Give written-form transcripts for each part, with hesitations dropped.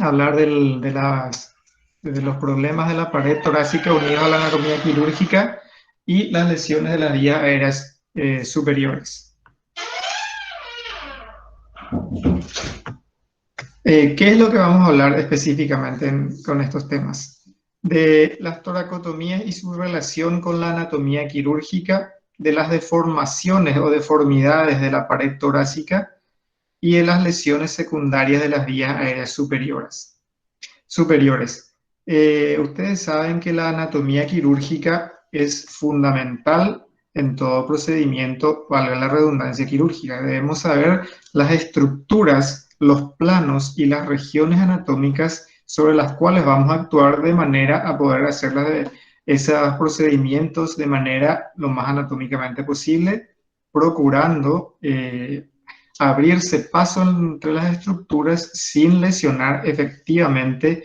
hablar de los problemas de la pared torácica unidos a la anatomía quirúrgica y las lesiones de las vías aéreas superiores. ¿Qué es lo que vamos a hablar específicamente con estos temas? De las toracotomías y su relación con la anatomía quirúrgica, de las deformaciones o deformidades de la pared torácica y de las lesiones secundarias de las vías aéreas superiores. Ustedes saben que la anatomía quirúrgica es fundamental en todo procedimiento, valga la redundancia quirúrgica. Debemos saber las estructuras, los planos y las regiones anatómicas sobre las cuales vamos a actuar de manera a poder hacer esos procedimientos de manera lo más anatómicamente posible, procurando abrirse paso entre las estructuras sin lesionar efectivamente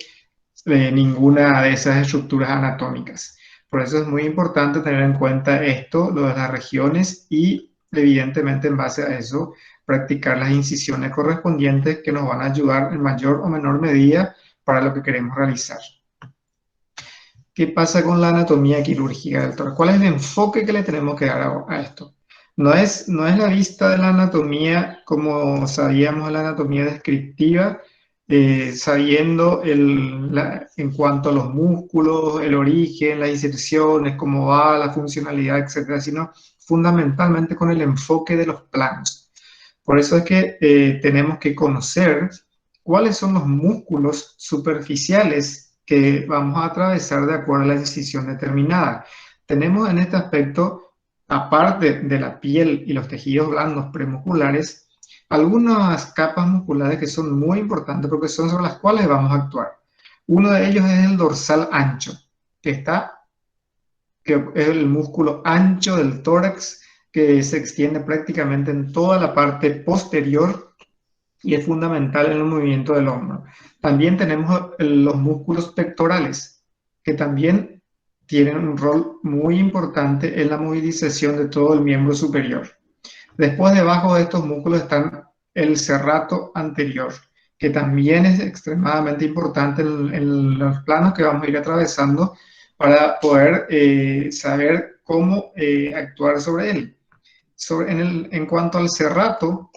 ninguna de esas estructuras anatómicas. Por eso es muy importante tener en cuenta esto, lo de las regiones, y evidentemente en base a eso practicar las incisiones correspondientes que nos van a ayudar en mayor o menor medida para lo que queremos realizar. ¿Qué pasa con la anatomía quirúrgica del tórax? ¿Cuál es el enfoque que le tenemos que dar a esto? No es la vista de la anatomía como sabíamos la anatomía descriptiva, sabiendo en cuanto a los músculos, el origen, las inserciones, cómo va la funcionalidad, etcétera, sino fundamentalmente con el enfoque de los planos. Por eso es que tenemos que conocer cuáles son los músculos superficiales que vamos a atravesar de acuerdo a la incisión determinada. Tenemos en este aspecto, aparte de la piel y los tejidos blandos premusculares, algunas capas musculares que son muy importantes porque son sobre las cuales vamos a actuar. Uno de ellos es el dorsal ancho, que es el músculo ancho del tórax que se extiende prácticamente en toda la parte posterior y es fundamental en el movimiento del hombro. También tenemos los músculos pectorales, que también tienen un rol muy importante en la movilización de todo el miembro superior. Después, debajo de estos músculos están el serrato anterior, que también es extremadamente importante en los planos que vamos a ir atravesando para poder saber cómo actuar sobre él. En cuanto al serrato,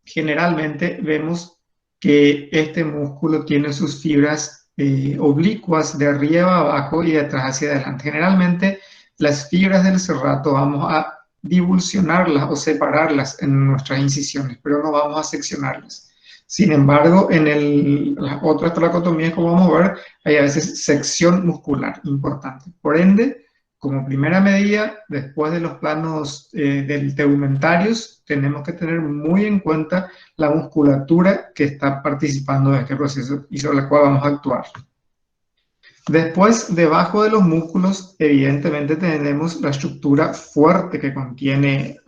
generalmente vemos que este músculo tiene sus fibras oblicuas de arriba a abajo y de atrás hacia adelante. Generalmente las fibras del serrato vamos a divulsionarlas o separarlas en nuestras incisiones, pero no vamos a seccionarlas. Sin embargo, en las otras toracotomías, como vamos a ver, hay a veces sección muscular importante. Por ende, como primera medida, después de los planos del tegumentarios, tenemos que tener muy en cuenta la musculatura que está participando de este proceso y sobre la cual vamos a actuar. Después, debajo de los músculos, evidentemente tenemos la estructura fuerte que contiene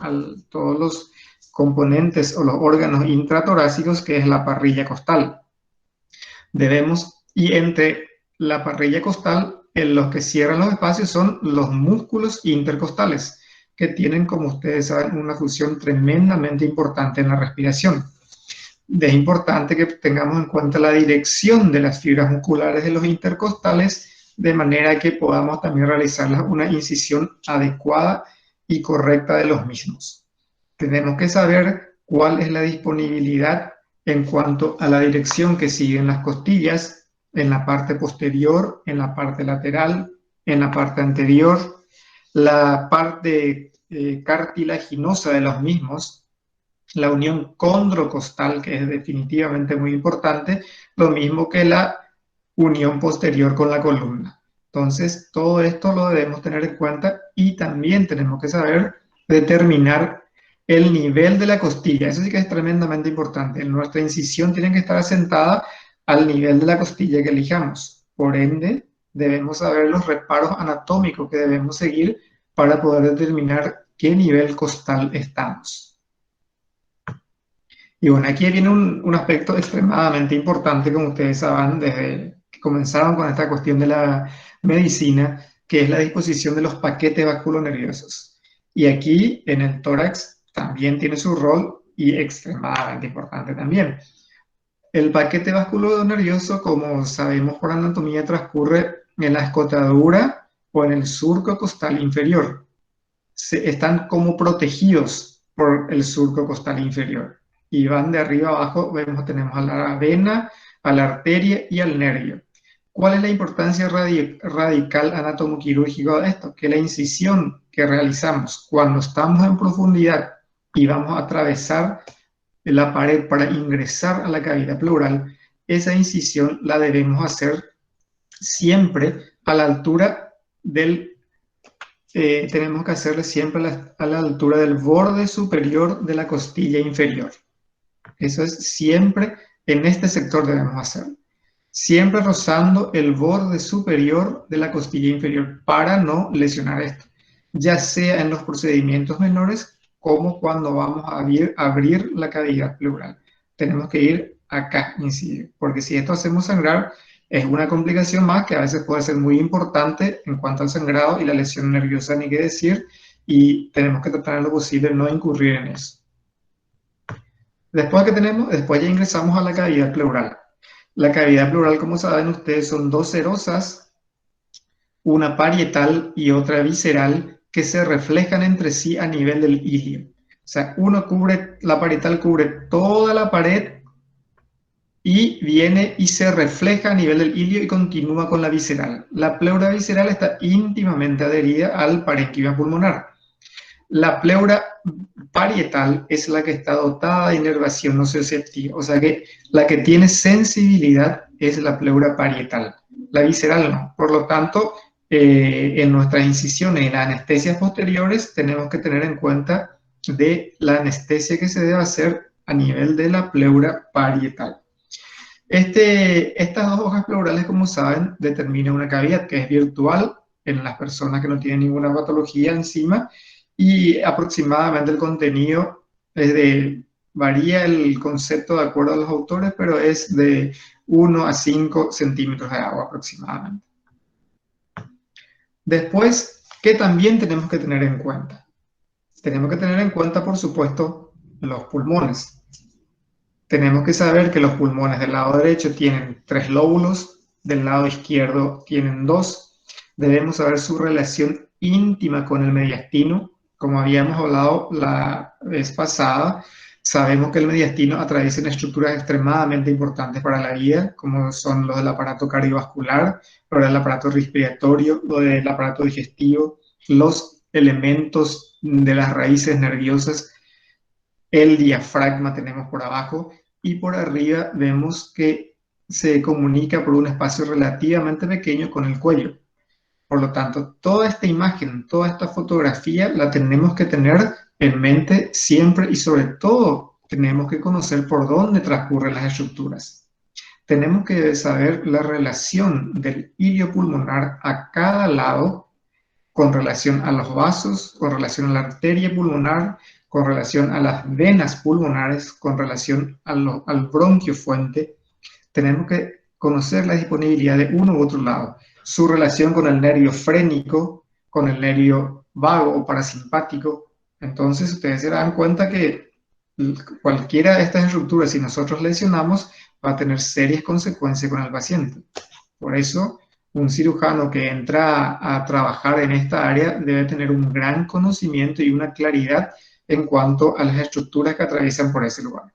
todos los componentes o los órganos intratorácicos, que es la parrilla costal. Y entre la parrilla costal, en los que cierran los espacios son los músculos intercostales, que tienen, como ustedes saben, una función tremendamente importante en la respiración. Es importante que tengamos en cuenta la dirección de las fibras musculares de los intercostales, de manera que podamos también realizar una incisión adecuada y correcta de los mismos. Tenemos que saber cuál es la disponibilidad en cuanto a la dirección que siguen las costillas, en la parte posterior, en la parte lateral, en la parte anterior, la parte cartilaginosa de los mismos, la unión condrocostal, que es definitivamente muy importante, lo mismo que la unión posterior con la columna. Entonces, todo esto lo debemos tener en cuenta y también tenemos que saber determinar el nivel de la costilla. Eso sí que es tremendamente importante. Nuestra incisión tiene que estar asentada al nivel de la costilla que elijamos. Por ende, debemos saber los reparos anatómicos que debemos seguir para poder determinar qué nivel costal estamos. Y bueno, aquí viene un aspecto extremadamente importante, como ustedes saben, desde que comenzaron con esta cuestión de la medicina, que es la disposición de los paquetes vasculonerviosos. Y aquí en el tórax también tiene su rol y extremadamente importante también. El paquete vasculonervioso, como sabemos por anatomía, transcurre en la escotadura o en el surco costal inferior. Están como protegidos por el surco costal inferior. Y van de arriba a abajo, tenemos a la vena, a la arteria y al nervio. ¿Cuál es la importancia radical anatomoquirúrgica de esto? Que la incisión que realizamos cuando estamos en profundidad y vamos a atravesar la pared para ingresar a la cavidad pleural, esa incisión la debemos hacer siempre a la altura del, tenemos que hacerle siempre a la altura del borde superior de la costilla inferior. Eso es siempre, en este sector debemos hacerlo. Siempre rozando el borde superior de la costilla inferior para no lesionar esto, ya sea en los procedimientos menores como cuando vamos a abrir la cavidad pleural. Tenemos que ir acá, incidir, porque si esto hacemos sangrar, es una complicación más que a veces puede ser muy importante en cuanto al sangrado y la lesión nerviosa, ni qué decir, y tenemos que tratar en lo posible no incurrir en eso. Después ya ingresamos a la cavidad pleural. La cavidad pleural, como saben ustedes, son dos serosas, una parietal y otra visceral, que se reflejan entre sí a nivel del ilio. O sea, la parietal cubre toda la pared y viene y se refleja a nivel del ilio y continúa con la visceral. La pleura visceral está íntimamente adherida al parénquima pulmonar. La pleura parietal es la que está dotada de inervación nocioceptiva, o sea que la que tiene sensibilidad es la pleura parietal, la visceral no. Por lo tanto, en nuestras incisiones y las anestesias posteriores tenemos que tener en cuenta de la anestesia que se debe hacer a nivel de la pleura parietal. Estas dos hojas pleurales, como saben, determinan una cavidad que es virtual en las personas que no tienen ninguna patología encima, y aproximadamente el contenido varía el concepto de acuerdo a los autores, pero es de 1 a 5 centímetros de agua aproximadamente. Después, ¿qué también tenemos que tener en cuenta? Tenemos que tener en cuenta, por supuesto, los pulmones. Tenemos que saber que los pulmones del lado derecho tienen 3 lóbulos, del lado izquierdo tienen 2. Debemos saber su relación íntima con el mediastino. Como habíamos hablado la vez pasada, sabemos que el mediastino atraviesa estructuras extremadamente importantes para la vida, como son los del aparato cardiovascular, los del aparato respiratorio, los del aparato digestivo, los elementos de las raíces nerviosas, el diafragma tenemos por abajo, y por arriba vemos que se comunica por un espacio relativamente pequeño con el cuello. Por lo tanto, toda esta imagen, toda esta fotografía la tenemos que tener en mente siempre, y sobre todo tenemos que conocer por dónde transcurren las estructuras. Tenemos que saber la relación del ilio pulmonar a cada lado con relación a los vasos, con relación a la arteria pulmonar, con relación a las venas pulmonares, con relación al bronquio fuente. Tenemos que conocer la disponibilidad de uno u otro lado, su relación con el nervio frénico, con el nervio vago o parasimpático. Entonces ustedes se dan cuenta que cualquiera de estas estructuras, si nosotros lesionamos, va a tener serias consecuencias con el paciente. Por eso, un cirujano que entra a trabajar en esta área debe tener un gran conocimiento y una claridad en cuanto a las estructuras que atraviesan por ese lugar.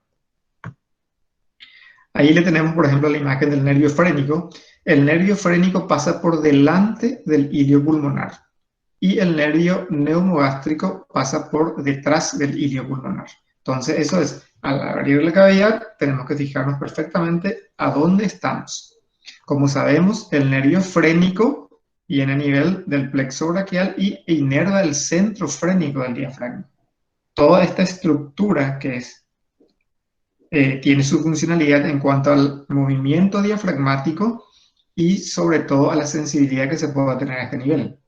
Ahí le tenemos, por ejemplo, la imagen del nervio frénico. El nervio frénico pasa por delante del ilio pulmonar y el nervio neumogástrico pasa por detrás del ilio pulmonar. Entonces, eso es, al abrir la cavidad, tenemos que fijarnos perfectamente a dónde estamos. Como sabemos, el nervio frénico viene a nivel del plexo braquial e inerva el centro frénico del diafragma. Toda esta estructura que tiene su funcionalidad en cuanto al movimiento diafragmático y sobre todo a la sensibilidad que se pueda tener a este nivel.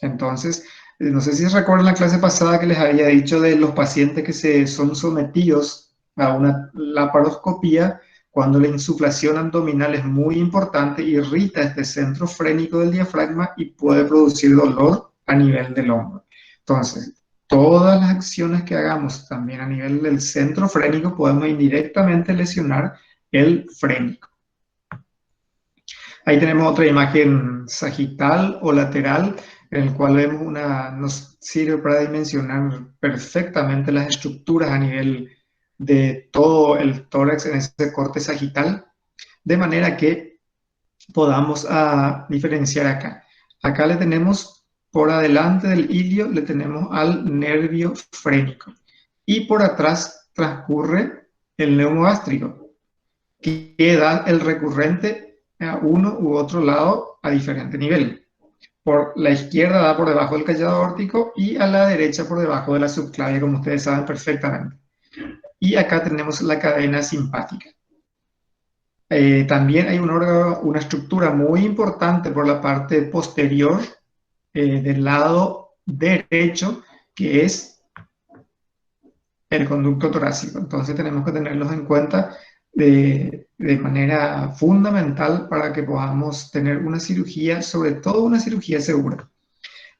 Entonces, no sé si recuerdan la clase pasada que les había dicho de los pacientes que son sometidos a una laparoscopía cuando la insuflación abdominal es muy importante, irrita este centro frénico del diafragma y puede producir dolor a nivel del hombro. Entonces, todas las acciones que hagamos también a nivel del centro frénico podemos indirectamente lesionar el frénico. Ahí tenemos otra imagen sagital o lateral, en el cual vemos nos sirve para dimensionar perfectamente las estructuras a nivel de todo el tórax en ese corte sagital, de manera que podamos diferenciar acá. Acá le tenemos por adelante del ilio, le tenemos al nervio frénico, y por atrás transcurre el neumogástrico, que da el recurrente a uno u otro lado a diferente nivel. Por la izquierda da por debajo del callado aórtico y a la derecha por debajo de la subclavia, como ustedes saben perfectamente. Y acá tenemos la cadena simpática. También hay una estructura muy importante por la parte posterior del lado derecho, que es el conducto torácico. Entonces tenemos que tenerlos en cuenta de manera fundamental para que podamos tener una cirugía, sobre todo una cirugía segura.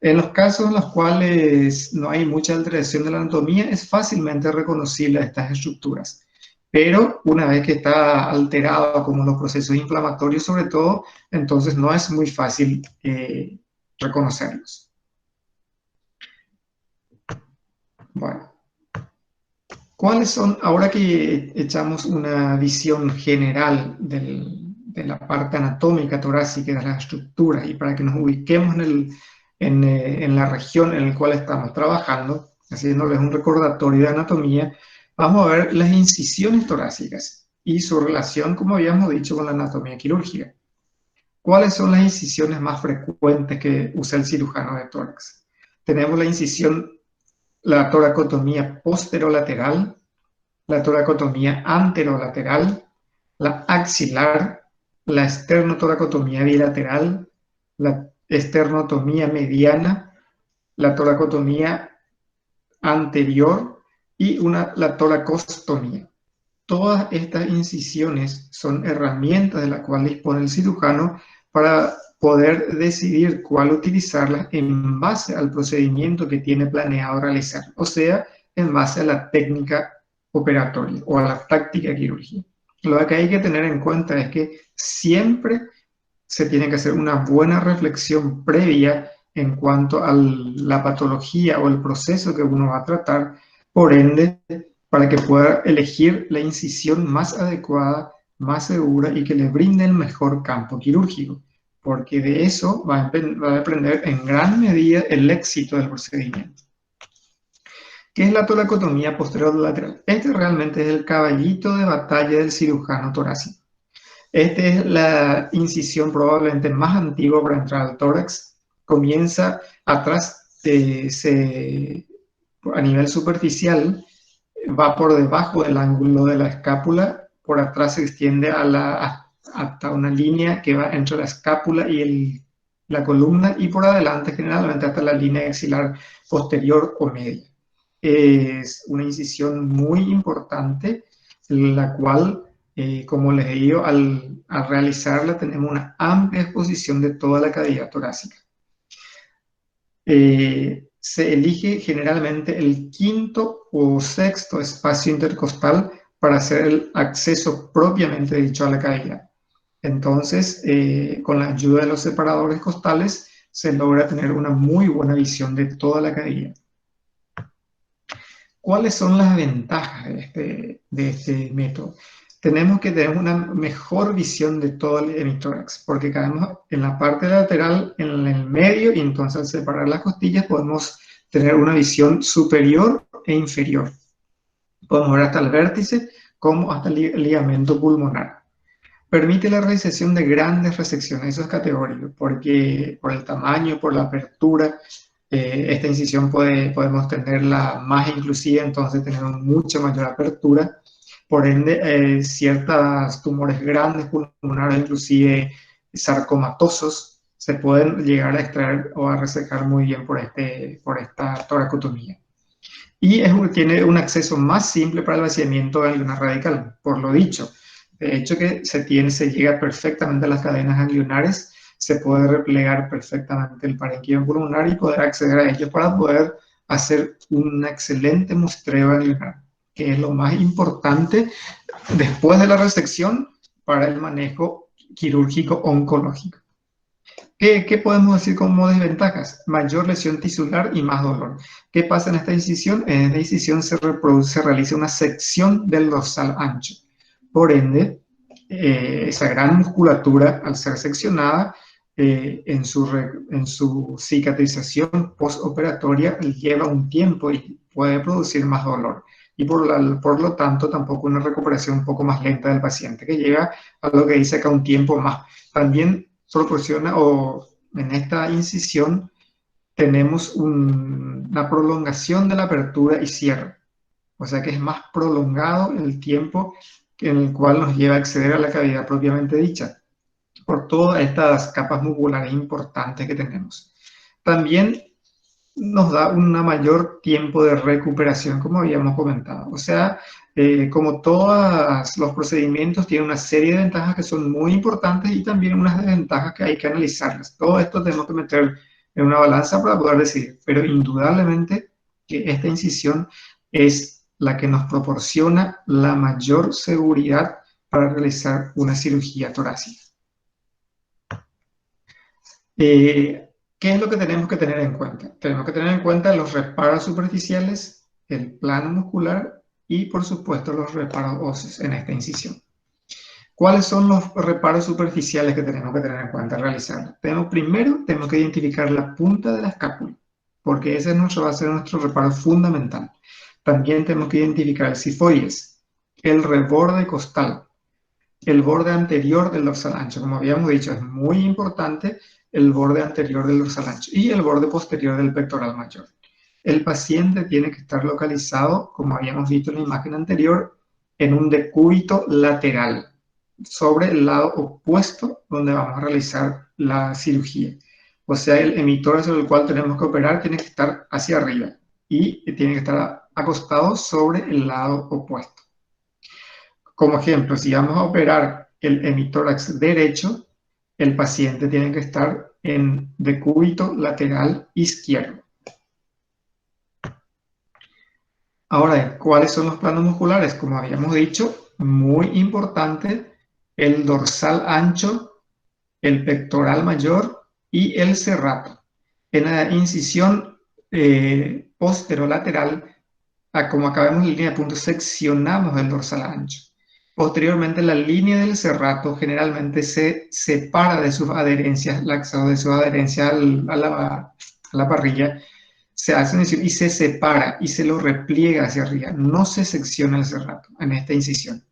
En los casos en los cuales no hay mucha alteración de la anatomía, es fácilmente reconocible estas estructuras. Pero una vez que está alterado, como los procesos inflamatorios sobre todo, entonces no es muy fácil reconocerlos. Bueno, ¿cuáles son, ahora que echamos una visión general de la parte anatómica torácica, de las estructuras, y para que nos ubiquemos en la región en la cual estamos trabajando, haciéndoles un recordatorio de anatomía, vamos a ver las incisiones torácicas y su relación, como habíamos dicho, con la anatomía quirúrgica. ¿Cuáles son las incisiones más frecuentes que usa el cirujano de tórax? Tenemos la toracotomía posterolateral, la toracotomía anterolateral, la axilar, la esternotoracotomía bilateral, la esternotomía mediana, la toracotomía anterior y la toracostomía. Todas estas incisiones son herramientas de las cuales dispone el cirujano para poder decidir cuál utilizarlas en base al procedimiento que tiene planeado realizar, o sea, en base a la técnica operatoria o a la táctica quirúrgica. Lo que hay que tener en cuenta es que siempre se tiene que hacer una buena reflexión previa en cuanto a la patología o el proceso que uno va a tratar, por ende, para que pueda elegir la incisión más adecuada, más segura y que le brinde el mejor campo quirúrgico, porque de eso va a depender en gran medida el éxito del procedimiento. ¿Qué es la toracotomía posterolateral? Este realmente es el caballito de batalla del cirujano torácico. Esta es la incisión probablemente más antigua para entrar al tórax. Comienza atrás, a nivel superficial, va por debajo del ángulo de la escápula, por atrás se extiende hasta una línea que va entre la escápula y la columna, y por adelante generalmente hasta la línea axilar posterior o media. Es una incisión muy importante, la cual, como les digo, al realizarla tenemos una amplia exposición de toda la cavidad torácica. Se elige generalmente el quinto o sexto espacio intercostal para hacer el acceso propiamente dicho a la cavidad. Entonces, con la ayuda de los separadores costales, se logra tener una muy buena visión de toda la cavidad. ¿Cuáles son las ventajas de este método? Tenemos que tener una mejor visión de todo el hemitórax, porque caemos en la parte lateral, en el medio, y entonces al separar las costillas podemos tener una visión superior e inferior. Podemos ver hasta el vértice como hasta el ligamento pulmonar. Permite la realización de grandes resecciones, eso es categórico, porque por el tamaño, por la apertura, esta incisión podemos tenerla más inclusiva, entonces tenemos mucha mayor apertura. Por ende, ciertos tumores grandes pulmonares, inclusive sarcomatosos, se pueden llegar a extraer o a resecar muy bien por esta toracotomía. Y tiene un acceso más simple para el vaciamiento ganglionar radical, por lo dicho. De hecho, que se llega perfectamente a las cadenas ganglionares, se puede replegar perfectamente el parénquima pulmonar y poder acceder a ellos para poder hacer un excelente muestreo ganglionar. que es lo más importante después de la resección para el manejo quirúrgico oncológico. ¿Qué podemos decir como desventajas? Mayor lesión tisular y más dolor. ¿Qué pasa en esta incisión? En esta incisión se realiza una sección del dorsal ancho. Por ende, esa gran musculatura, al ser seccionada, en su cicatrización postoperatoria lleva un tiempo y puede producir más dolor. Y por lo tanto, tampoco una recuperación un poco más lenta del paciente, que llega a lo que dice acá un tiempo más. También proporciona, o en esta incisión, tenemos una prolongación de la apertura y cierre. O sea que es más prolongado el tiempo en el cual nos lleva a acceder a la cavidad propiamente dicha, por todas estas capas musculares importantes que tenemos. También nos da un mayor tiempo de recuperación, como habíamos comentado. O sea, como todos los procedimientos, tienen una serie de ventajas que son muy importantes y también unas desventajas que hay que analizarlas. Todo esto tenemos que meter en una balanza para poder decidir, pero indudablemente que esta incisión es la que nos proporciona la mayor seguridad para realizar una cirugía torácica. ¿Qué es lo que tenemos que tener en cuenta? Tenemos que tener en cuenta los reparos superficiales, el plano muscular y, por supuesto, los reparos óseos en esta incisión. ¿Cuáles son los reparos superficiales que tenemos que tener en cuenta al realizarlo? Primero, tenemos que identificar la punta de la escápula, porque ese va a ser nuestro reparo fundamental. También tenemos que identificar el cifoides, el reborde costal, el borde anterior del dorsal ancho. Como habíamos dicho, es muy importante el borde anterior del dorsal ancho y el borde posterior del pectoral mayor. El paciente tiene que estar localizado, como habíamos visto en la imagen anterior, en un decúbito lateral, sobre el lado opuesto donde vamos a realizar la cirugía. O sea, el emitor sobre el cual tenemos que operar tiene que estar hacia arriba y tiene que estar acostado sobre el lado opuesto. Como ejemplo, si vamos a operar el hemitórax derecho, el paciente tiene que estar en decúbito lateral izquierdo. Ahora, ¿cuáles son los planos musculares? Como habíamos dicho, muy importante, el dorsal ancho, el pectoral mayor y el serrato. En la incisión posterolateral, como acabamos en línea de punto, seccionamos el dorsal ancho. Posteriormente, la línea del serrato generalmente se separa de sus adherencias laxas, de su adherencia a la parrilla, se hace una incisión y se separa y se lo repliega hacia arriba. No se secciona el serrato en esta incisión.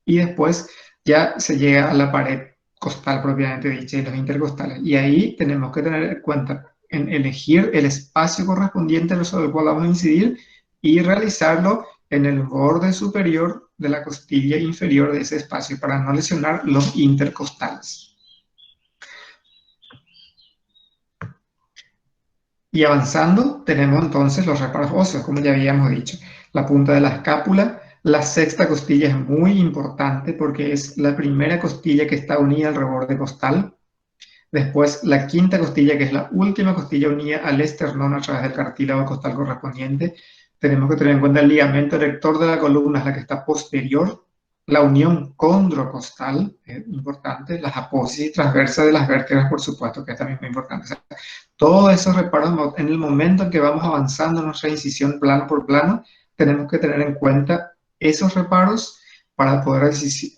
Y después ya se llega a la pared costal propiamente dicha y los intercostales. Y ahí tenemos que tener en cuenta en elegir el espacio correspondiente sobre el cual vamos a incidir y realizarlo en el borde superior de la costilla inferior de ese espacio para no lesionar los intercostales. Y avanzando, tenemos entonces los reparos óseos, como ya habíamos dicho. La punta de la escápula, la sexta costilla es muy importante porque es la primera costilla que está unida al reborde costal. Después, la quinta costilla, que es la última costilla unida al esternón a través del cartílago costal correspondiente. Tenemos que tener en cuenta el ligamento erector de la columna, es la que está posterior. La unión condrocostal, es importante. Las apófisis transversas de las vértebras, por supuesto, que es también muy importante. O sea, todos esos reparos, en el momento en que vamos avanzando en nuestra incisión plano por plano, tenemos que tener en cuenta esos reparos para poder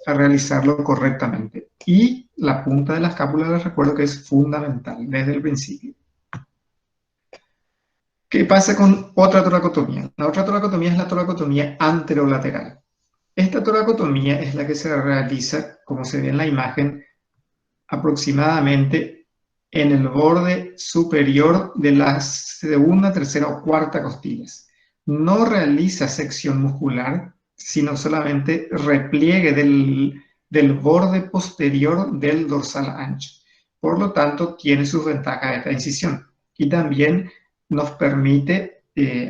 realizarlo correctamente. Y la punta de la escápula, les recuerdo que es fundamental desde el principio. ¿Qué pasa con otra toracotomía? La otra toracotomía es la toracotomía anterolateral. Esta toracotomía es la que se realiza, como se ve en la imagen, aproximadamente en el borde superior de la segunda, tercera o cuarta costillas. No realiza sección muscular, sino solamente repliegue del borde posterior del dorsal ancho. Por lo tanto, tiene sus ventajas esta incisión. Y también nos permite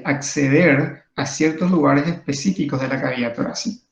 acceder a ciertos lugares específicos de la cavidad torácica.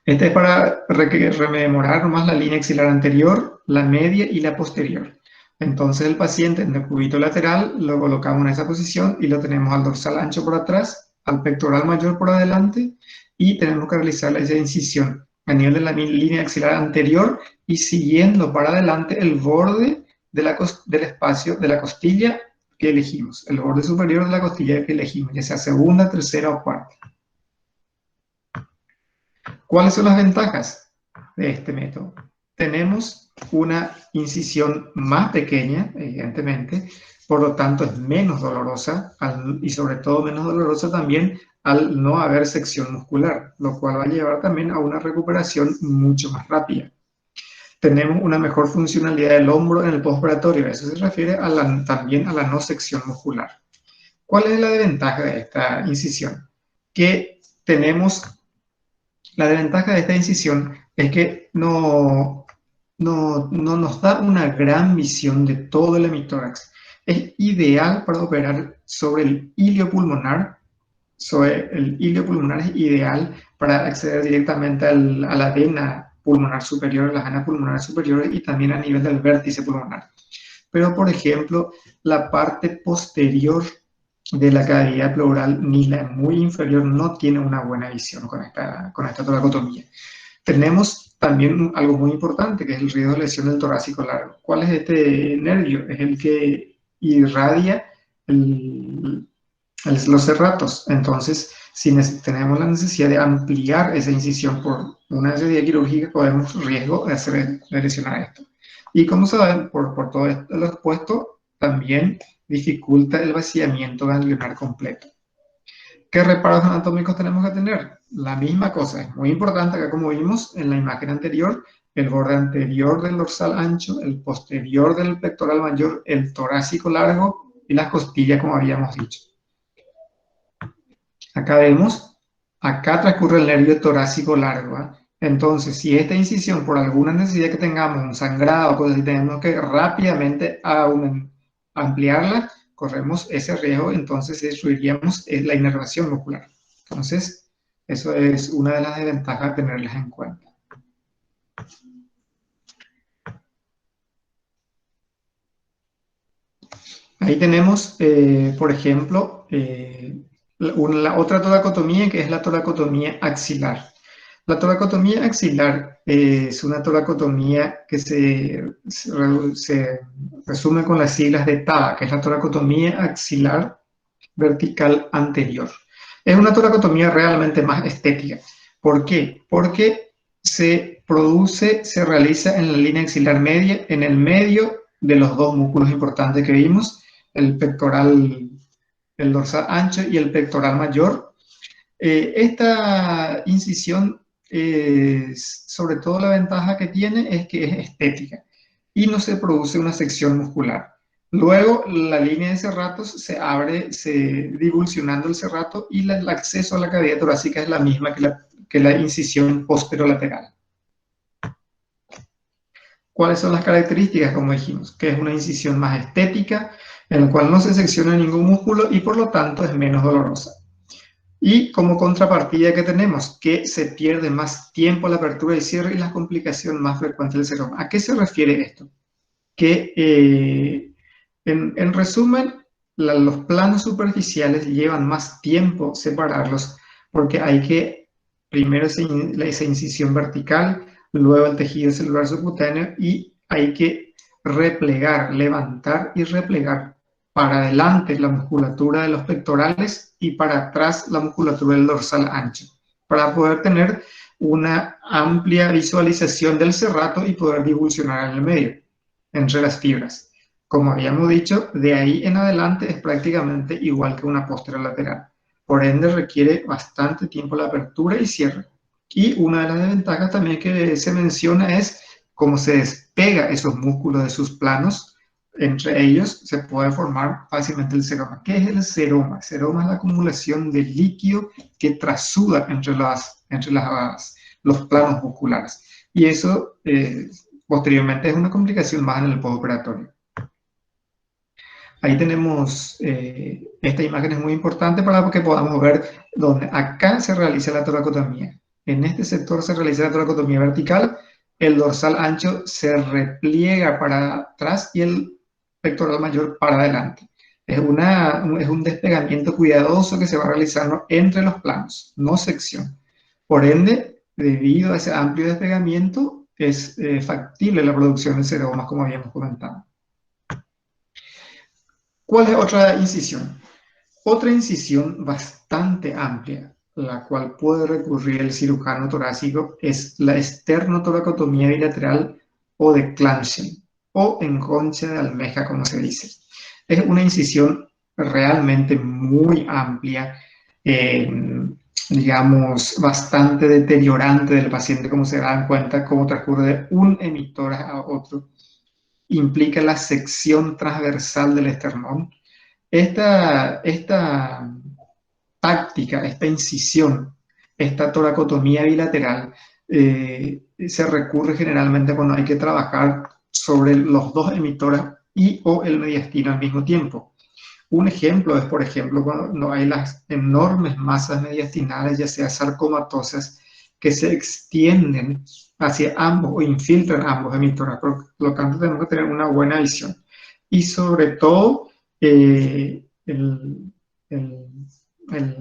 Este es para rememorar nomás la línea axilar anterior, la media y la posterior. Entonces el paciente en decúbito lateral lo colocamos en esa posición y lo tenemos al dorsal ancho por atrás, al pectoral mayor por adelante y tenemos que realizar esa incisión a nivel de la línea axilar anterior y siguiendo para adelante el borde del espacio de la costilla que elegimos, el borde superior de la costilla que elegimos, ya sea segunda, tercera o cuarta. ¿Cuáles son las ventajas de este método? Tenemos una incisión más pequeña, evidentemente, por lo tanto es menos dolorosa y sobre todo menos dolorosa también al no haber sección muscular, lo cual va a llevar también a una recuperación mucho más rápida. Tenemos una mejor funcionalidad del hombro en el postoperatorio, eso se refiere también a la no sección muscular. ¿Cuál es la desventaja de esta incisión? Que tenemos la desventaja de esta incisión es que no nos da una gran visión de todo el hemitórax. Es ideal para operar sobre el ilio pulmonar. Sobre el ilio pulmonar es ideal para acceder directamente a la vena pulmonar superior, las venas pulmonares superiores y también a nivel del vértice pulmonar. Pero, por ejemplo, la parte posterior de la cavidad pleural, ni la muy inferior, no tiene una buena visión con esta toracotomía. Tenemos también algo muy importante, que es el riesgo de lesión del torácico largo. ¿Cuál es este nervio? Es el que irradia los serratos. Entonces, si tenemos la necesidad de ampliar esa incisión por una necesidad quirúrgica, podemos riesgo de lesionar esto. Y como saben, por todo lo expuesto, también dificulta el vaciamiento ganglionar completo. ¿Qué reparos anatómicos tenemos que tener? La misma cosa, es muy importante acá como vimos en la imagen anterior, el borde anterior del dorsal ancho, el posterior del pectoral mayor, el torácico largo y las costillas como habíamos dicho. Acá vemos, acá transcurre el nervio torácico largo, ¿eh? Entonces, si esta incisión por alguna necesidad que tengamos, un sangrado, pues si tenemos que rápidamente ampliarla, corremos ese riesgo, entonces destruiríamos la inervación muscular. Entonces, eso es una de las desventajas a tenerlas en cuenta. Ahí tenemos, por ejemplo, la otra toracotomía que es la toracotomía axilar. La toracotomía axilar es una toracotomía que se resume con las siglas de TAVA, que es la toracotomía axilar vertical anterior. Es una toracotomía realmente más estética. ¿Por qué? Porque se realiza en la línea axilar media, en el medio de los dos músculos importantes que vimos, el pectoral, el dorsal ancho y el pectoral mayor. Esta incisión, sobre todo la ventaja que tiene es que es estética y no se produce una sección muscular. Luego la línea de serratos se abre, divulsionando el serrato y el acceso a la cavidad torácica es la misma que la incisión posterolateral. ¿Cuáles son las características? Como dijimos, que es una incisión más estética, en la cual no se secciona ningún músculo y por lo tanto es menos dolorosa. Y como contrapartida que tenemos, que se pierde más tiempo la apertura y cierre y la complicación más frecuente del seroma. ¿A qué se refiere esto? Que en resumen, los planos superficiales llevan más tiempo separarlos porque hay que primero esa incisión vertical, luego el tejido celular subcutáneo y hay que replegar, levantar y replegar para adelante la musculatura de los pectorales y para atrás la musculatura del dorsal ancho, para poder tener una amplia visualización del serrato y poder divulsionar en el medio, entre las fibras. Como habíamos dicho, de ahí en adelante es prácticamente igual que una posterolateral. Por ende, requiere bastante tiempo la apertura y cierre. Y una de las desventajas también que se menciona es cómo se despega esos músculos de sus planos. Entre ellos se puede formar fácilmente el seroma. ¿Qué es el seroma? El seroma es la acumulación de líquido que trasuda entre los planos musculares. Y eso posteriormente es una complicación más en el postoperatorio. Ahí tenemos, esta imagen es muy importante para que podamos ver donde acá se realiza la toracotomía. En este sector se realiza la toracotomía vertical, el dorsal ancho se repliega para atrás y el pectoral mayor para adelante. Es un despegamiento cuidadoso que se va realizando entre los planos, no sección. Por ende, debido a ese amplio despegamiento, es factible la producción de seromas, como habíamos comentado. ¿Cuál es otra incisión? Otra incisión bastante amplia, la cual puede recurrir el cirujano torácico, es la esternotoracotomía bilateral o de Clanchen, o en concha de almeja, como se dice. Es una incisión realmente muy amplia, digamos, bastante deteriorante del paciente, como se dan cuenta, cómo transcurre de un emitor a otro. Implica la sección transversal del esternón. Esta táctica, esta incisión, esta toracotomía bilateral, se recurre generalmente cuando hay que trabajar sobre los dos emitores y o el mediastino al mismo tiempo. Un ejemplo es, por ejemplo, cuando hay las enormes masas mediastinales, ya sea sarcomatosas, que se extienden hacia ambos o infiltran ambos emitores. Por lo tanto, tenemos que tener una buena visión. Y sobre todo, la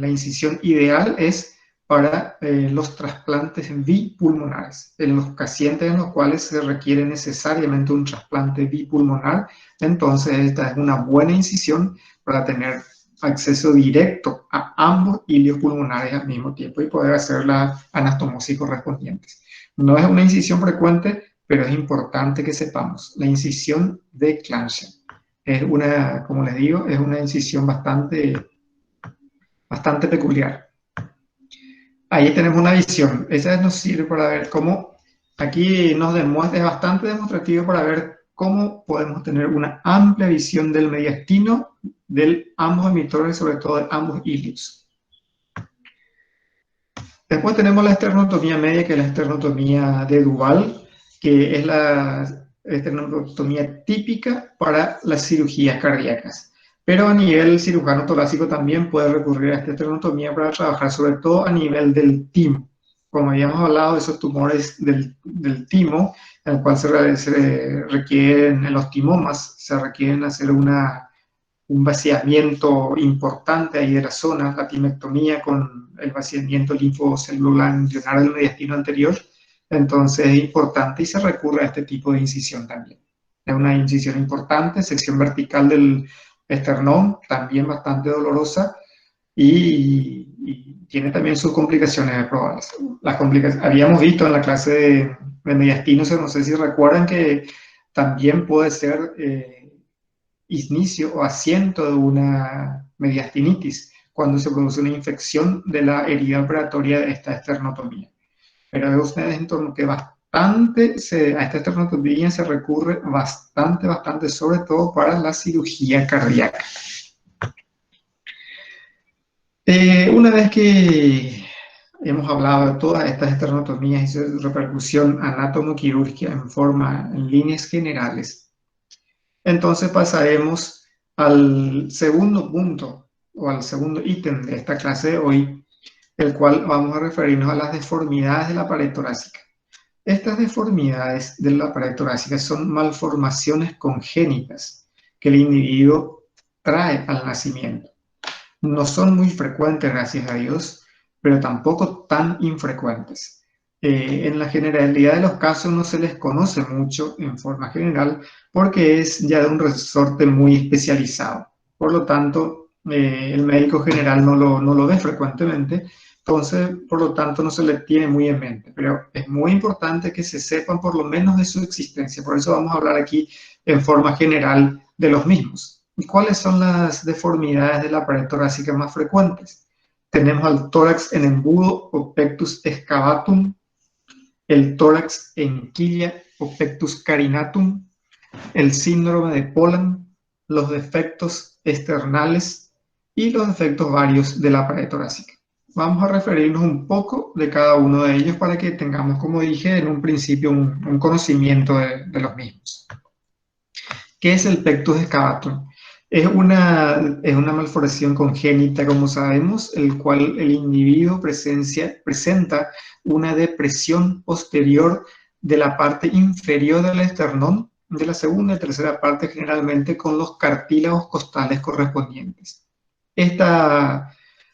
incisión ideal es para los trasplantes bipulmonares. En los pacientes en los cuales se requiere necesariamente un trasplante bipulmonar, entonces esta es una buena incisión para tener acceso directo a ambos hilios pulmonares al mismo tiempo y poder hacer las anastomosis correspondientes. No es una incisión frecuente, pero es importante que sepamos. La incisión de Clanchen es una, como les digo, es una incisión bastante peculiar. Ahí tenemos una visión. Esa nos sirve para ver cómo, aquí nos demuestra, es bastante demostrativo para ver cómo podemos tener una amplia visión del mediastino de ambos emitores, sobre todo de ambos hilios. Después tenemos la esternotomía media, que es la esternotomía de Duval, que es la esternotomía típica para las cirugías cardíacas. Pero a nivel cirujano torácico también puede recurrir a esta esternotomía para trabajar sobre todo a nivel del timo. Como habíamos hablado de esos tumores del timo, en el cual se requieren, en los timomas, se requieren hacer un vaciamiento importante ahí de la zona, la timectomía con el vaciamiento linfocelular ganglionar del mediastino anterior. Entonces es importante y se recurre a este tipo de incisión también. Es una incisión importante, sección vertical del esternón, también bastante dolorosa y tiene también sus complicaciones probables. Habíamos visto en la clase de mediastinos, no sé si recuerdan que también puede ser inicio o asiento de una mediastinitis cuando se produce una infección de la herida operatoria de esta esternotomía. Pero ve ustedes en torno que a esta esternotomía se recurre bastante, sobre todo para la cirugía cardíaca. Una vez que hemos hablado de todas estas esternotomías y su repercusión anátomo-quirúrgica en líneas generales, entonces pasaremos al segundo punto o al segundo ítem de esta clase de hoy, el cual vamos a referirnos a las deformidades de la pared torácica. Estas deformidades de la pared torácica son malformaciones congénitas que el individuo trae al nacimiento. No son muy frecuentes, gracias a Dios, pero tampoco tan infrecuentes. En la generalidad de los casos no se les conoce mucho en forma general porque es ya de un resorte muy especializado. Por lo tanto, el médico general no lo ve frecuentemente, entonces, por lo tanto, no se le tiene muy en mente. Pero es muy importante que se sepan por lo menos de su existencia. Por eso vamos a hablar aquí en forma general de los mismos. ¿Y cuáles son las deformidades de la pared torácica más frecuentes? Tenemos al tórax en embudo o pectus excavatum, el tórax en quilla o pectus carinatum, el síndrome de Poland, los defectos esternales y los defectos varios de la pared torácica. Vamos a referirnos un poco de cada uno de ellos para que tengamos, como dije en un principio, un conocimiento de los mismos. ¿Qué es el pectus excavatum? Es una malformación congénita, como sabemos, el cual el individuo presenta una depresión posterior de la parte inferior del esternón de la segunda y tercera parte, generalmente con los cartílagos costales correspondientes. Esta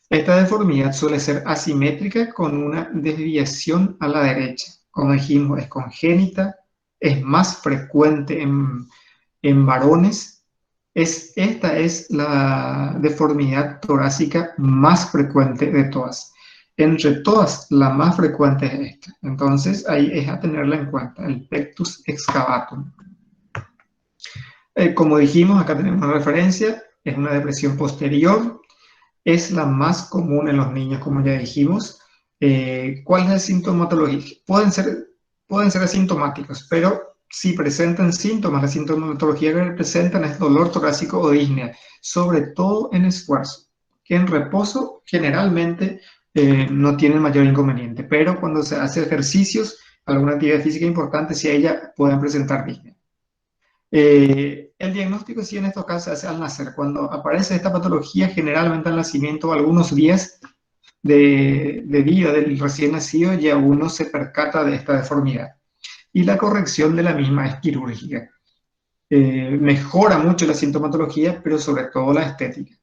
deformidad suele ser asimétrica con una desviación a la derecha. Como dijimos, es congénita, es más frecuente en varones. Esta es la deformidad torácica más frecuente de todas. Entre todas, la más frecuente es esta. Entonces, ahí es a tenerla en cuenta, el pectus excavatum. Como dijimos, acá tenemos una referencia, es una depresión posterior, es la más común en los niños, como ya dijimos. ¿Cuál es la sintomatología? Pueden ser asintomáticos, pero si presentan síntomas, la sintomatología que presentan es dolor torácico o disnea, sobre todo en esfuerzo, que en reposo generalmente no tienen mayor inconveniente, pero cuando se hace ejercicios, alguna actividad física importante, si ella pueden presentar disnea. El diagnóstico sí en estos casos se hace al nacer. Cuando aparece esta patología, generalmente al nacimiento o algunos días de vida del recién nacido, ya uno se percata de esta deformidad. Y la corrección de la misma es quirúrgica. Mejora mucho la sintomatología, pero sobre todo la estética.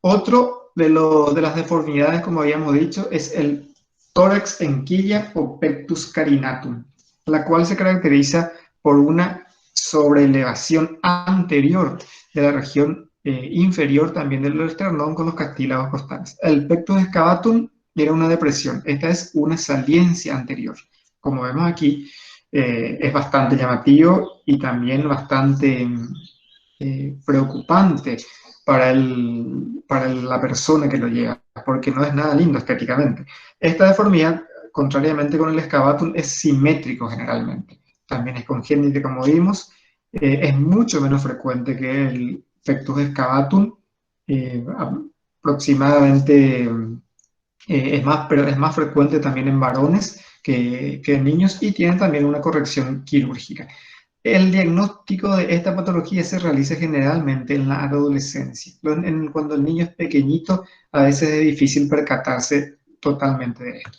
Otro de las deformidades, como habíamos dicho, es el tórax en quilla o pectus carinatum, la cual se caracteriza por una sobreelevación anterior de la región inferior también del esternón con los cartílagos costales. El pectus excavatum era una depresión, esta es una saliencia anterior. Como vemos aquí, es bastante llamativo y también bastante preocupante para la persona que lo lleva, porque no es nada lindo estéticamente. Esta deformidad, contrariamente con el excavatum, es simétrico generalmente. También es congénita, como vimos, es mucho menos frecuente que el pectus excavatum, aproximadamente pero es más frecuente también en varones que en niños y tiene también una corrección quirúrgica. El diagnóstico de esta patología se realiza generalmente en la adolescencia. Cuando el niño es pequeñito, a veces es difícil percatarse totalmente de esto.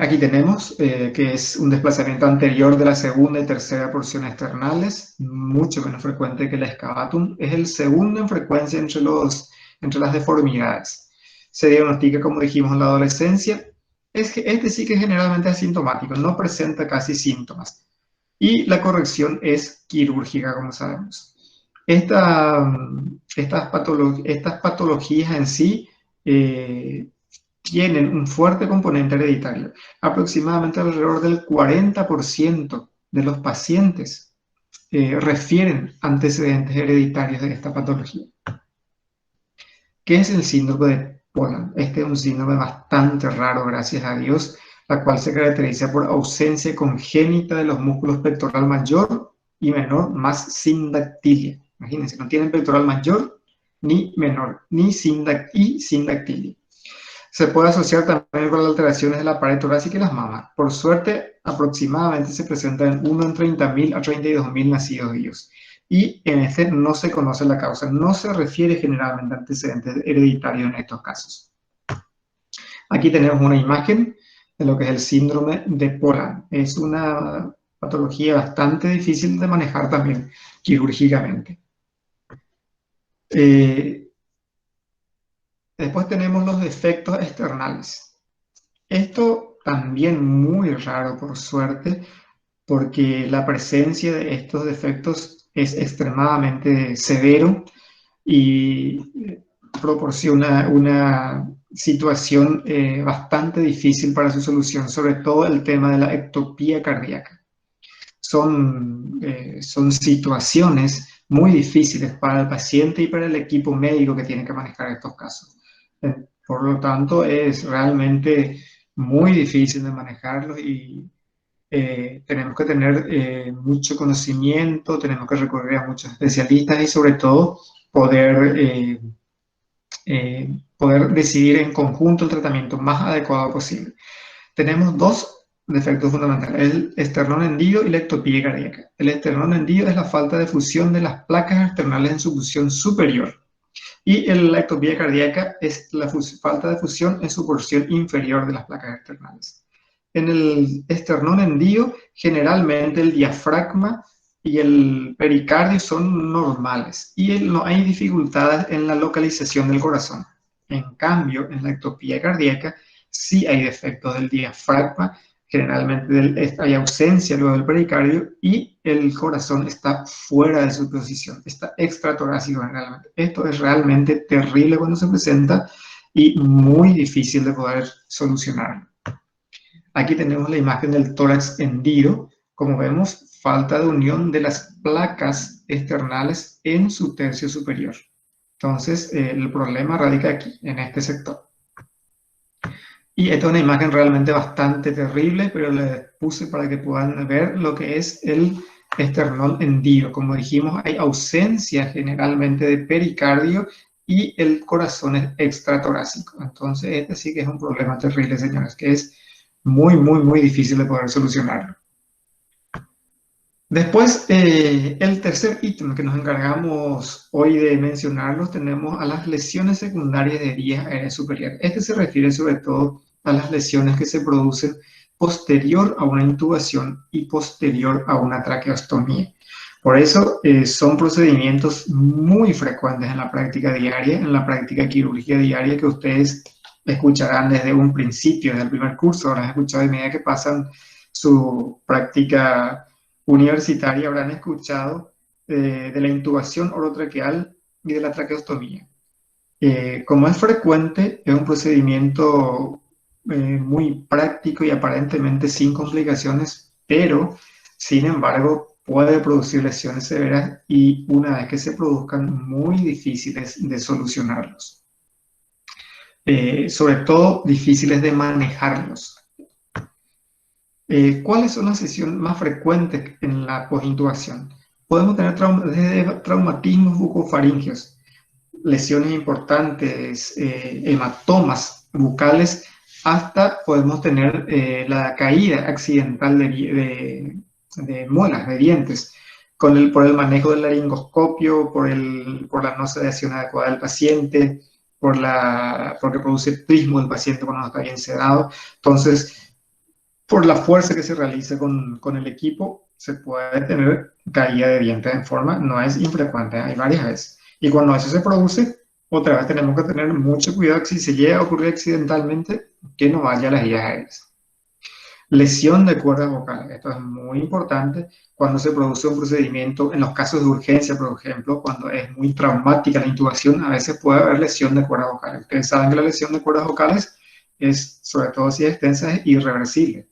Aquí tenemos que es un desplazamiento anterior de la segunda y tercera porción externales, mucho menos frecuente que el excavatum. Es el segundo en frecuencia entre las deformidades. Se diagnostica, como dijimos, en la adolescencia. Este sí que es generalmente asintomático, no presenta casi síntomas. Y la corrección es quirúrgica, como sabemos. Estas patologías en sí tienen un fuerte componente hereditario. Aproximadamente alrededor del 40% de los pacientes refieren antecedentes hereditarios de esta patología. ¿Qué es el síndrome de Poland? Este es un síndrome bastante raro, gracias a Dios, la cual se caracteriza por ausencia congénita de los músculos pectoral mayor y menor más sindactilia. Imagínense, no tienen pectoral mayor ni menor, ni sindactilia. Se puede asociar también con las alteraciones de la pared torácica y las mamas. Por suerte, aproximadamente se presentan 1 en 30.000 a 32.000 nacidos vivos. Y en este no se conoce la causa, no se refiere generalmente a antecedentes hereditarios en estos casos. Aquí tenemos una imagen de lo que es el síndrome de Poland. Es una patología bastante difícil de manejar también quirúrgicamente. Después tenemos los defectos externales. Esto también muy raro, por suerte, porque la presencia de estos defectos es extremadamente severo y proporciona una situación bastante difícil para su solución, sobre todo el tema de la ectopía cardíaca. Son situaciones muy difíciles para el paciente y para el equipo médico que tiene que manejar estos casos. Por lo tanto, es realmente muy difícil de manejarlos y tenemos que tener mucho conocimiento, tenemos que recurrir a muchos especialistas y sobre todo poder decidir en conjunto el tratamiento más adecuado posible. Tenemos dos defectos fundamentales, el esternón hendido y la ectopía cardíaca. El esternón hendido es la falta de fusión de las placas externales en su porción superior y la ectopía cardíaca es la falta de fusión en su porción inferior de las placas externales. en el esternón hendido, generalmente el diafragma y el pericardio son normales y no hay dificultades en la localización del corazón. En cambio, en la ectopía cardíaca sí hay defectos del diafragma, generalmente hay ausencia luego del pericardio y el corazón está fuera de su posición, está extratorácico generalmente. Esto es realmente terrible cuando se presenta y muy difícil de poder solucionarlo. Aquí tenemos la imagen del tórax hendido. Como vemos, falta de unión de las placas externales en su tercio superior. Entonces, el problema radica aquí, en este sector. Y esta es una imagen realmente bastante terrible, pero les puse para que puedan ver lo que es el esternón hendido. Como dijimos, hay ausencia generalmente de pericardio y el corazón es extratorácico. Entonces, este sí que es un problema terrible, señores, que es muy difícil de poder solucionarlo. Después, el tercer ítem que nos encargamos hoy de mencionarlos, tenemos a las lesiones secundarias de vías aéreas superiores. Este se refiere sobre todo a las lesiones que se producen posterior a una intubación y posterior a una traqueostomía. Por eso son procedimientos muy frecuentes en la práctica diaria, en la práctica quirúrgica diaria, que ustedes escucharán desde un principio, desde el primer curso, habrán escuchado de medida que pasan su práctica universitaria, habrán escuchado de la intubación orotraqueal y de la traqueostomía. Como es frecuente, es un procedimiento muy práctico y aparentemente sin complicaciones, pero sin embargo puede producir lesiones severas y una vez que se produzcan, muy difíciles de solucionarlos. Sobre todo difíciles de manejarlos. ¿Cuáles son las lesiones más frecuentes en la posintubación? Podemos tener desde traumatismos bucofaringeos, lesiones importantes, hematomas bucales, hasta podemos tener la caída accidental de muelas, de dientes, por el manejo del laringoscopio, por la no sedación adecuada del paciente, porque produce prismo el paciente cuando no está bien sedado. Entonces, por la fuerza que se realiza con el equipo, se puede tener caída de dientes en forma, no es infrecuente, hay varias veces. Y cuando eso se produce, otra vez tenemos que tener mucho cuidado que si se llega a ocurrir accidentalmente, que no vaya a las vías aéreas. Lesión de cuerdas vocales, esto es muy importante cuando se produce un procedimiento, en los casos de urgencia, por ejemplo, cuando es muy traumática la intubación, a veces puede haber lesión de cuerdas vocales. Ustedes saben que la lesión de cuerdas vocales es, sobre todo si es extensa, es irreversible.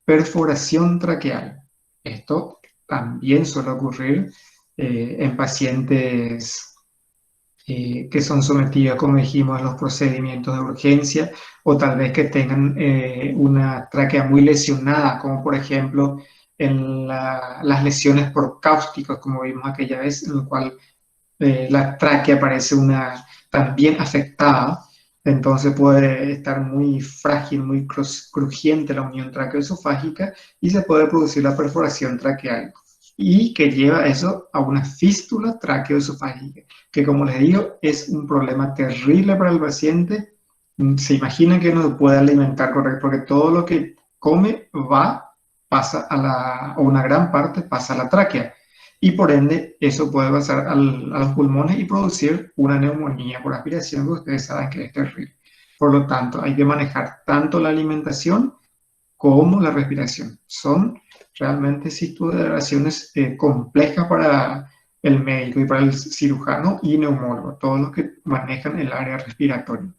Perforación traqueal. Esto también suele ocurrir en pacientes que son sometidos, como dijimos, a los procedimientos de urgencia o tal vez que tengan una tráquea muy lesionada, como por ejemplo en las lesiones por cáusticos, como vimos aquella vez, en la cual la tráquea parece también afectada. Entonces puede estar muy frágil, muy crujiente la unión traqueoesofágica y se puede producir la perforación traqueal y que lleva eso a una fístula traqueoesofágica, que como les digo es un problema terrible para el paciente. Se imaginan que no se puede alimentar correctamente porque todo lo que come pasa o una gran parte pasa a la tráquea. Y por ende, eso puede pasar a los pulmones y producir una neumonía por aspiración, que ustedes saben que es terrible. Por lo tanto, hay que manejar tanto la alimentación como la respiración. Son realmente situaciones complejas para el médico y para el cirujano y neumólogo, todos los que manejan el área respiratoria.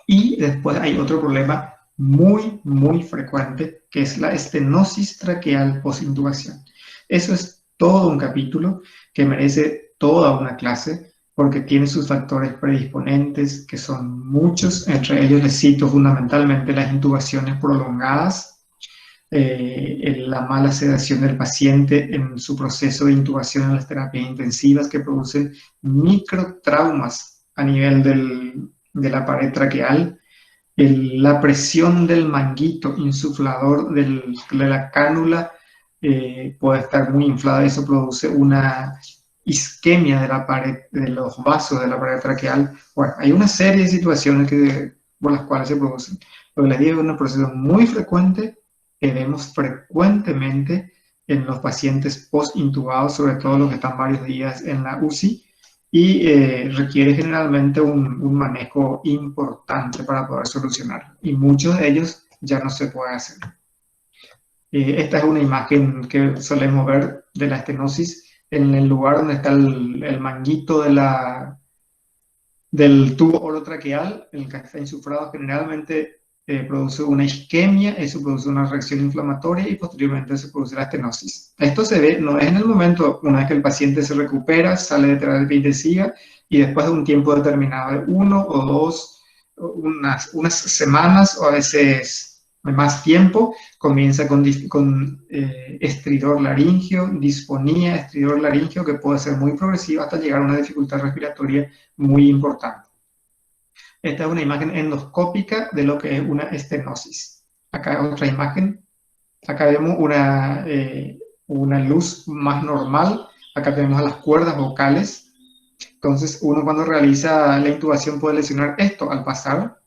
Y después hay otro problema muy frecuente, que es la estenosis traqueal posintubación. Eso es todo un capítulo que merece toda una clase porque tiene sus factores predisponentes, que son muchos. Entre ellos les cito fundamentalmente las intubaciones prolongadas, la mala sedación del paciente en su proceso de intubación en las terapias intensivas, que producen microtraumas a nivel de la pared traqueal, la presión del manguito insuflador de la cánula puede estar muy inflada. Eso produce una isquemia de la pared, de los vasos de la pared traqueal. Bueno, hay una serie de situaciones que por las cuales se producen. Lo que les digo es un proceso muy frecuente que vemos frecuentemente en los pacientes post-intubados, sobre todo los que están varios días en la UCI, y requiere generalmente un manejo importante para poder solucionarlo. Y muchos de ellos ya no se puede hacer. Esta es una imagen que solemos ver de la estenosis en el lugar donde está el manguito del tubo orotraqueal, en el que está insuflado generalmente produce una isquemia, eso produce una reacción inflamatoria y posteriormente se produce la estenosis. Esto se ve, no es en el momento, una vez que el paciente se recupera, sale de terapia intensiva y después de un tiempo determinado, de 1 o 2, unas semanas o a veces más tiempo, comienza con estridor laríngeo, disfonía, estridor laríngeo, que puede ser muy progresiva hasta llegar a una dificultad respiratoria muy importante. Esta es una imagen endoscópica de lo que es una estenosis. Acá otra imagen. Acá vemos una luz más normal. Acá tenemos las cuerdas vocales. Entonces, uno cuando realiza la intubación puede lesionar esto al pasar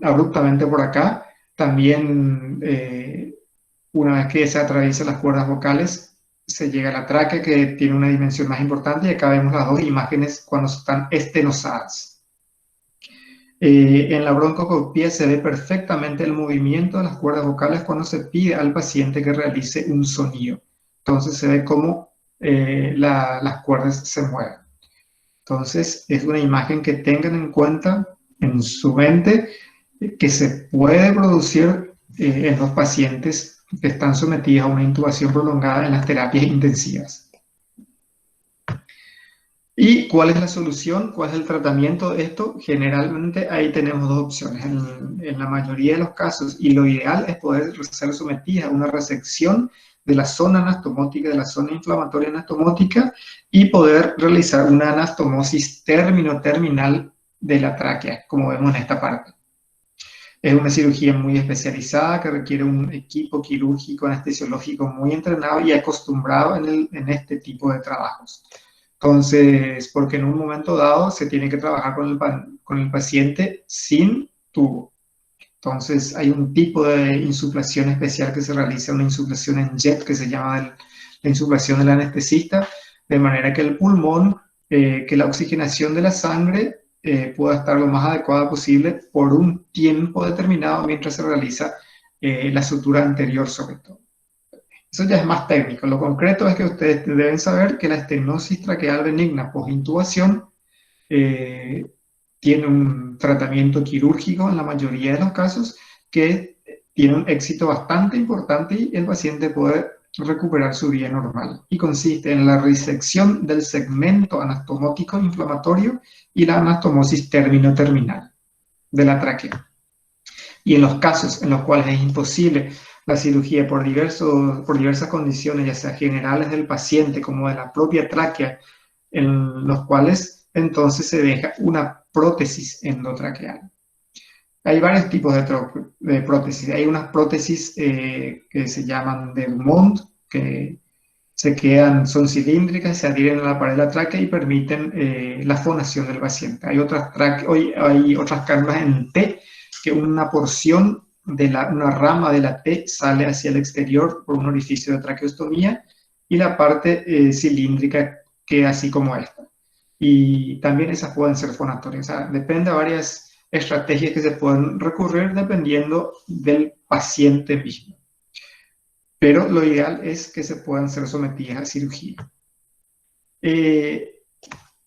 abruptamente por acá. También, una vez que se atraviesan las cuerdas vocales, se llega a la tráquea, que tiene una dimensión más importante, y acá vemos las dos imágenes cuando están estenosadas. En la broncoscopía se ve perfectamente el movimiento de las cuerdas vocales cuando se pide al paciente que realice un sonido. Entonces se ve cómo las cuerdas se mueven. Entonces es una imagen que tengan en cuenta en su mente, que se puede producir en los pacientes que están sometidos a una intubación prolongada en las terapias intensivas. ¿Y cuál es la solución? ¿Cuál es el tratamiento de esto? Generalmente ahí tenemos dos opciones. En la mayoría de los casos, y lo ideal es poder ser sometida a una resección de la zona anastomótica, de la zona inflamatoria anastomótica, y poder realizar una anastomosis terminal de la tráquea, como vemos en esta parte. Es una cirugía muy especializada que requiere un equipo quirúrgico anestesiológico muy entrenado y acostumbrado en este tipo de trabajos. Entonces, porque en un momento dado se tiene que trabajar con el paciente sin tubo. Entonces, hay un tipo de insuflación especial que se realiza, una insuflación en jet, que se llama la insuflación del anestesista, de manera que el pulmón, que la oxigenación de la sangre pueda estar lo más adecuada posible por un tiempo determinado mientras se realiza la sutura anterior sobre todo. Eso ya es más técnico. Lo concreto es que ustedes deben saber que la estenosis traqueal benigna post-intubación tiene un tratamiento quirúrgico en la mayoría de los casos que tiene un éxito bastante importante y el paciente puede recuperar su vida normal. Y consiste en la resección del segmento anastomótico inflamatorio y la anastomosis terminal de la tráquea. Y en los casos en los cuales es imposible la cirugía por diversas condiciones, ya sea generales del paciente como de la propia tráquea, en los cuales entonces se deja una prótesis endotraqueal. Hay varios tipos de prótesis. Hay unas prótesis que se llaman de Dumont, que son cilíndricas, se adhieren a la pared de la tráquea y permiten la fonación del paciente. Hay otras cánulas en T, que una porción de una rama de la T sale hacia el exterior por un orificio de traqueostomía, y la parte cilíndrica queda así como esta. Y también esas pueden ser fonatorias. O sea, depende de varias estrategias que se pueden recurrir dependiendo del paciente mismo. Pero lo ideal es que se puedan ser sometidas a cirugía.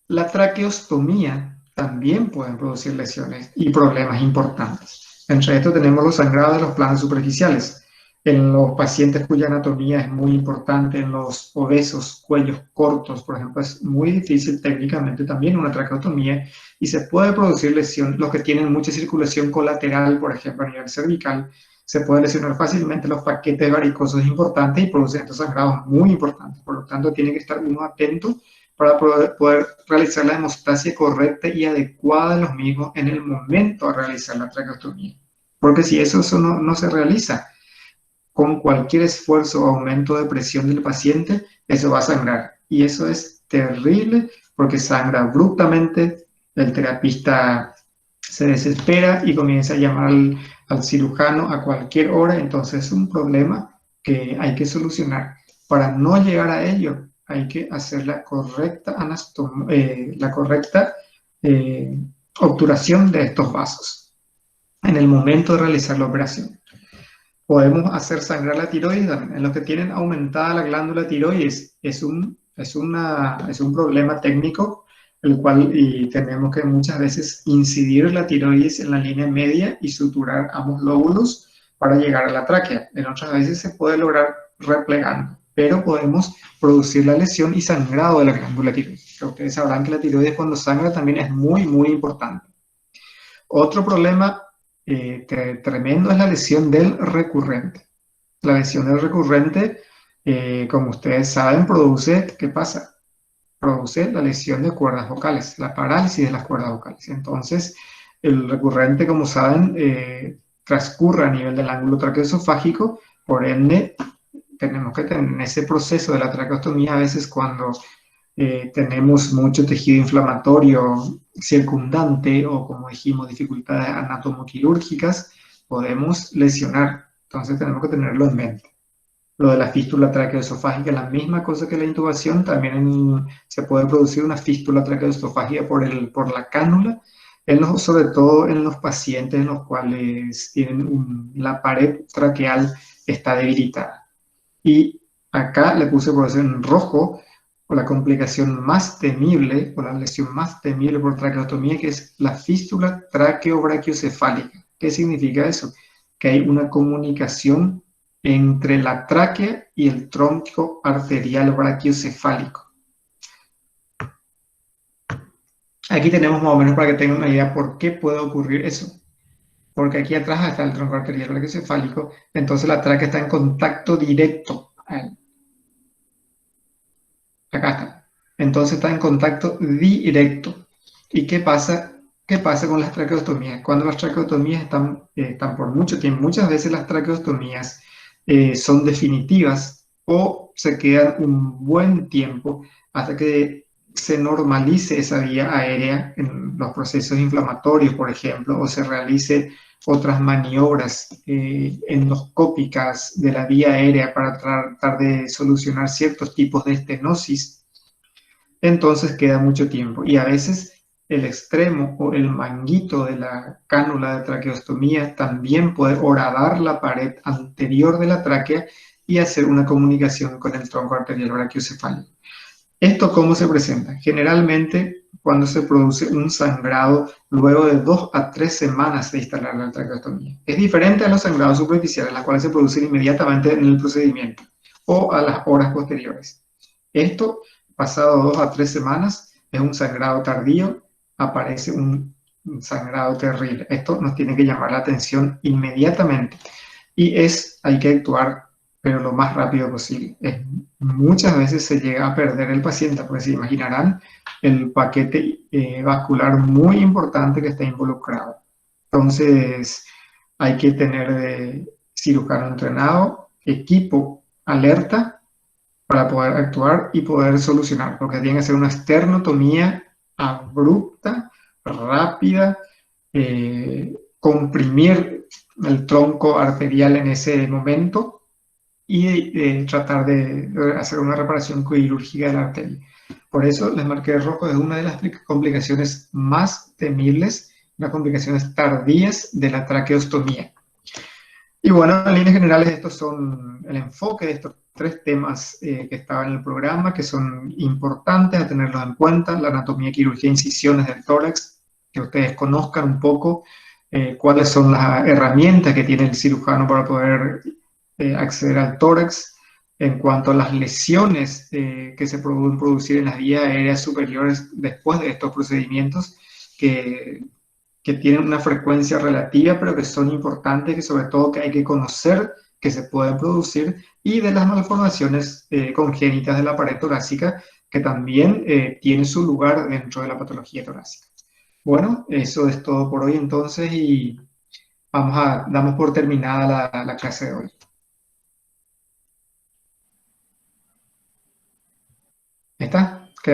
La traqueostomía también puede producir lesiones y problemas importantes. Entre esto tenemos los sangrados de los planos superficiales. En los pacientes cuya anatomía es muy importante, en los obesos, cuellos cortos, por ejemplo, es muy difícil técnicamente también una traqueotomía y se puede producir lesión. Los que tienen mucha circulación colateral, por ejemplo, a nivel cervical, se puede lesionar fácilmente los paquetes varicosos importantes y producen estos sangrados muy importantes. Por lo tanto, tiene que estar uno atento para poder realizar la hemostasia correcta y adecuada de los mismos en el momento de realizar la traqueostomía. Porque si eso no se realiza, con cualquier esfuerzo o aumento de presión del paciente, eso va a sangrar. Y eso es terrible porque sangra abruptamente. El terapista se desespera y comienza a llamar al cirujano a cualquier hora. Entonces es un problema que hay que solucionar. Para no llegar a ello, hay que hacer la correcta obturación de estos vasos en el momento de realizar la operación. Podemos hacer sangrar la tiroides también. En los que tienen aumentada la glándula tiroides es un problema técnico, el cual tenemos que muchas veces incidir la tiroides en la línea media y suturar ambos lóbulos para llegar a la tráquea. En otras veces se puede lograr replegando, pero podemos producir la lesión y sangrado de la glándula tiroides. Pero ustedes sabrán que la tiroides cuando sangra también es muy, muy importante. Otro problema tremendo es la lesión del recurrente. La lesión del recurrente, como ustedes saben, produce, ¿qué pasa? Produce la lesión de cuerdas vocales, la parálisis de las cuerdas vocales. Entonces, el recurrente, como saben, transcurre a nivel del ángulo traqueoesofágico, por ende, tenemos que tener ese proceso de la traqueostomía a veces cuando tenemos mucho tejido inflamatorio circundante o, como dijimos, dificultades anatomoquirúrgicas, podemos lesionar. Entonces tenemos que tenerlo en mente. Lo de la fístula traqueoesofágica, la misma cosa que la intubación, también se puede producir una fístula traqueoesofágica por la cánula, sobre todo en los pacientes en los cuales la pared traqueal está debilitada. Y acá le puse por eso en rojo, o la complicación más temible, o la lesión más temible por traqueotomía, que es la fístula traqueobrachiocefálica. ¿Qué significa eso? Que hay una comunicación entre la tráquea y el tronco arterial brachiocefálico. Aquí tenemos más o menos para que tengan una idea por qué puede ocurrir eso. Porque aquí atrás está el tronco arterial brachiocefálico, entonces la tráquea está en contacto directo a él. Acá está. Entonces está en contacto directo. ¿Y qué pasa? ¿Qué pasa con las traqueostomías? Cuando las traqueostomías están por mucho tiempo, muchas veces las traqueostomías son definitivas o se quedan un buen tiempo hasta que se normalice esa vía aérea en los procesos inflamatorios, por ejemplo, o se realice otras maniobras endoscópicas de la vía aérea para tratar de solucionar ciertos tipos de estenosis. Entonces queda mucho tiempo y a veces el extremo o el manguito de la cánula de traqueostomía también puede horadar la pared anterior de la tráquea y hacer una comunicación con el tronco arterial brachiocefálico. ¿Esto cómo se presenta? Generalmente cuando se produce un sangrado luego de 2 a 3 semanas de instalar la traqueostomía. Es diferente a los sangrados superficiales, las cuales se producen inmediatamente en el procedimiento o a las horas posteriores. Esto, pasado 2 a 3 semanas, es un sangrado tardío, aparece un sangrado terrible. Esto nos tiene que llamar la atención inmediatamente y hay que actuar, pero lo más rápido posible. Muchas veces se llega a perder el paciente, porque se imaginarán el paquete vascular muy importante que está involucrado. Entonces, hay que tener cirujano entrenado, equipo alerta para poder actuar y poder solucionar, porque tiene que ser una esternotomía abrupta, rápida, comprimir el tronco arterial en ese momento y tratar de hacer una reparación quirúrgica de la arteria. Por eso les marqué de rojo, es una de las complicaciones más temibles, las complicaciones tardías de la traqueostomía. Y bueno, en líneas generales estos son el enfoque de estos 3 temas que estaban en el programa, que son importantes a tenerlos en cuenta: la anatomía, quirugía, incisiones del tórax, que ustedes conozcan un poco cuáles son las herramientas que tiene el cirujano para poder acceder al tórax, en cuanto a las lesiones que se pueden producir en las vías aéreas superiores después de estos procedimientos, que tienen una frecuencia relativa, pero que son importantes, que sobre todo que hay que conocer que se pueden producir, y de las malformaciones congénitas de la pared torácica, que también tiene su lugar dentro de la patología torácica. Bueno, eso es todo por hoy entonces, y damos por terminada la clase de hoy. ¿Está?